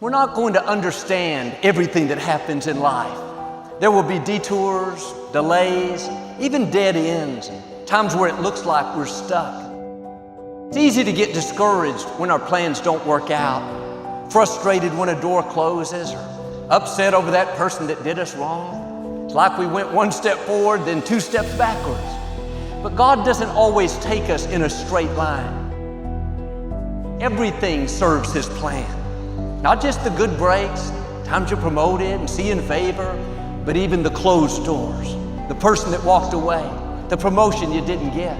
We're not going to understand everything that happens in life. There will be detours, delays, even dead ends, and times where it looks like we're stuck. It's easy to get discouraged when our plans don't work out, frustrated when a door closes, or upset over that person that did us wrong. It's like we went one step forward, then two steps backwards. But God doesn't always take us in a straight line. Everything serves His plan. Not just the good breaks, times you're promoted and seeing favor, but even the closed doors, the person that walked away, the promotion you didn't get.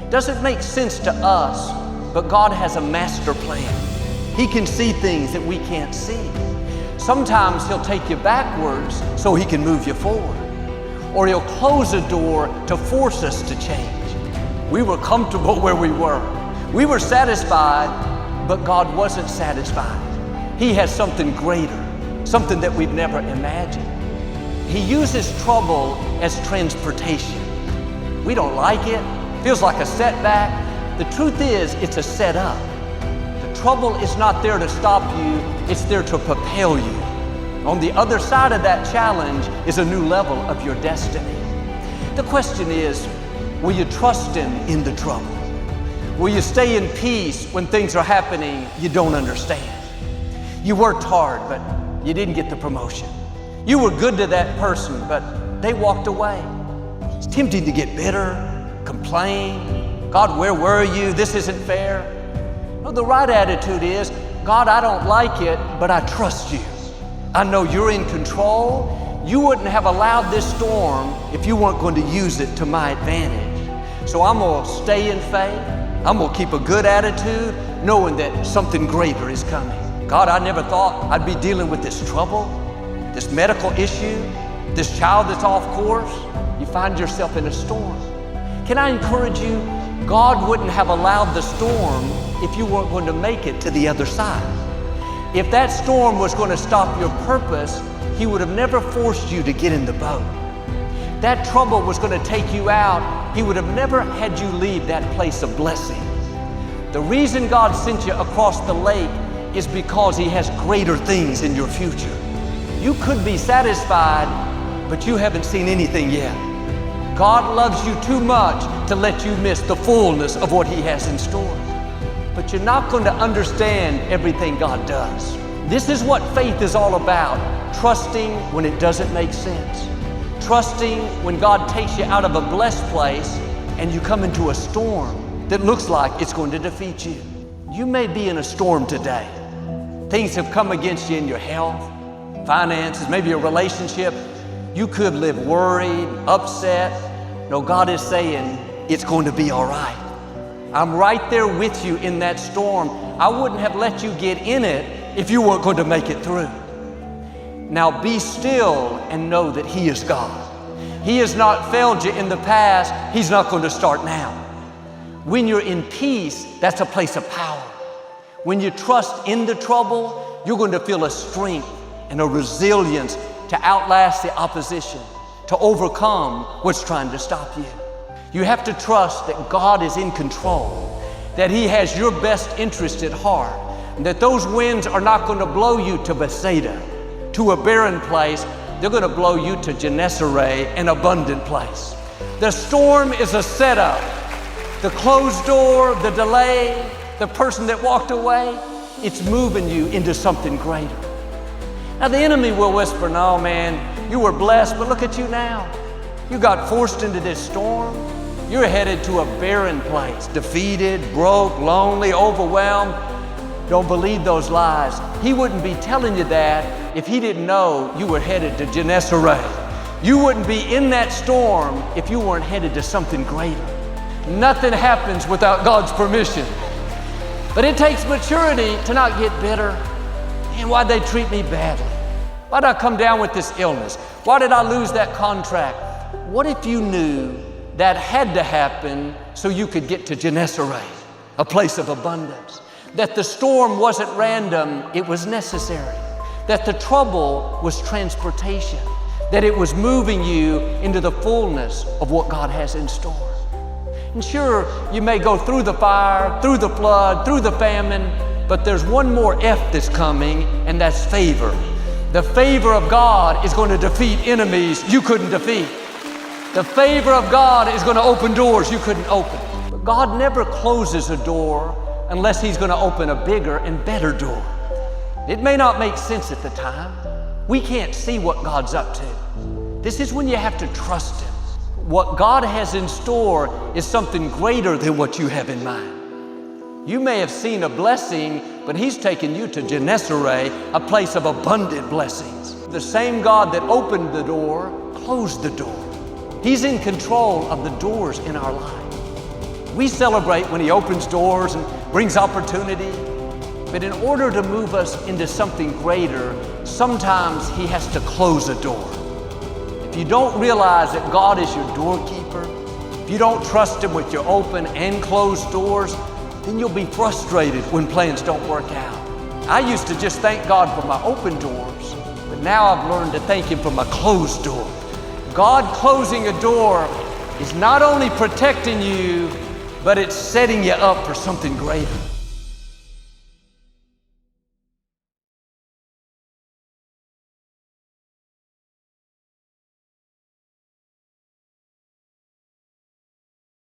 Doesn't make sense to us, but God has a master plan. He can see things that we can't see. Sometimes He'll take you backwards so He can move you forward. Or He'll close a door to force us to change. We were comfortable where we were. We were satisfied, but God wasn't satisfied. He has something greater, something that we've never imagined. He uses trouble as transportation. We don't like it, feels like a setback. The truth is, it's a setup. The trouble is not there to stop you, it's there to propel you. On the other side of that challenge is a new level of your destiny. The question is, will you trust Him in the trouble? Will you stay in peace when things are happening you don't understand? You worked hard, but you didn't get the promotion. You were good to that person, but they walked away. It's tempting to get bitter, complain. God, where were you? This isn't fair. No, the right attitude is, God, I don't like it, but I trust you. I know you're in control. You wouldn't have allowed this storm if you weren't going to use it to my advantage. So I'm going to stay in faith. I'm going to keep a good attitude, knowing that something greater is coming. God, I never thought I'd be dealing with this trouble, this medical issue, this child that's off course. You find yourself in a storm. Can I encourage you? God wouldn't have allowed the storm if you weren't going to make it to the other side. If that storm was going to stop your purpose, He would have never forced you to get in the boat. That trouble was going to take you out. He would have never had you leave that place of blessing. The reason God sent you across the lake is because He has greater things in your future. You could be satisfied, but you haven't seen anything yet. God loves you too much to let you miss the fullness of what He has in store. But you're not going to understand everything God does. This is what faith is all about, trusting when it doesn't make sense. Trusting when God takes you out of a blessed place and you come into a storm that looks like it's going to defeat you. You may be in a storm today. Things have come against you in your health, finances, maybe a relationship. You could live worried, upset. No, God is saying it's going to be all right. I'm right there with you in that storm. I wouldn't have let you get in it if you weren't going to make it through. Now be still and know that He is God. He has not failed you in the past. He's not going to start now. When you're in peace, that's a place of power. When you trust in the trouble, you're going to feel a strength and a resilience to outlast the opposition, to overcome what's trying to stop you. You have to trust that God is in control, that He has your best interest at heart, and that those winds are not going to blow you to Bethsaida, to a barren place. They're going to blow you to Gennesaret, an abundant place. The storm is a setup. The closed door, the delay, the person that walked away, it's moving you into something greater. Now the enemy will whisper, no man, you were blessed, but look at you now. You got forced into this storm. You're headed to a barren place, defeated, broke, lonely, overwhelmed. Don't believe those lies. He wouldn't be telling you that if He didn't know you were headed to Gennesaret. You wouldn't be in that storm if you weren't headed to something greater. Nothing happens without God's permission. But it takes maturity to not get bitter. Man, why'd they treat me badly? Why'd I come down with this illness? Why did I lose that contract? What if you knew that had to happen so you could get to Gennesaret, a place of abundance? That the storm wasn't random, it was necessary. That the trouble was transportation. That it was moving you into the fullness of what God has in store. And sure, you may go through the fire, through the flood, through the famine, But there's one more F that's coming, and that's favor. The favor of God is going to defeat enemies you couldn't defeat. The favor of God is going to open doors you couldn't open. But God never closes a door unless He's going to open a bigger and better door. It may not make sense at the time. We can't see what God's up to. This is when you have to trust Him. What God has in store is something greater than what you have in mind. You may have seen a blessing, but He's taken you to Gennesaret, a place of abundant blessings. The same God that opened the door, closed the door. He's in control of the doors in our life. We celebrate when He opens doors and brings opportunity, but in order to move us into something greater, sometimes He has to close a door. If you don't realize that God is your doorkeeper, if you don't trust Him with your open and closed doors, then you'll be frustrated when plans don't work out. I used to just thank God for my open doors, but now I've learned to thank Him for my closed door. God closing a door is not only protecting you, but it's setting you up for something greater.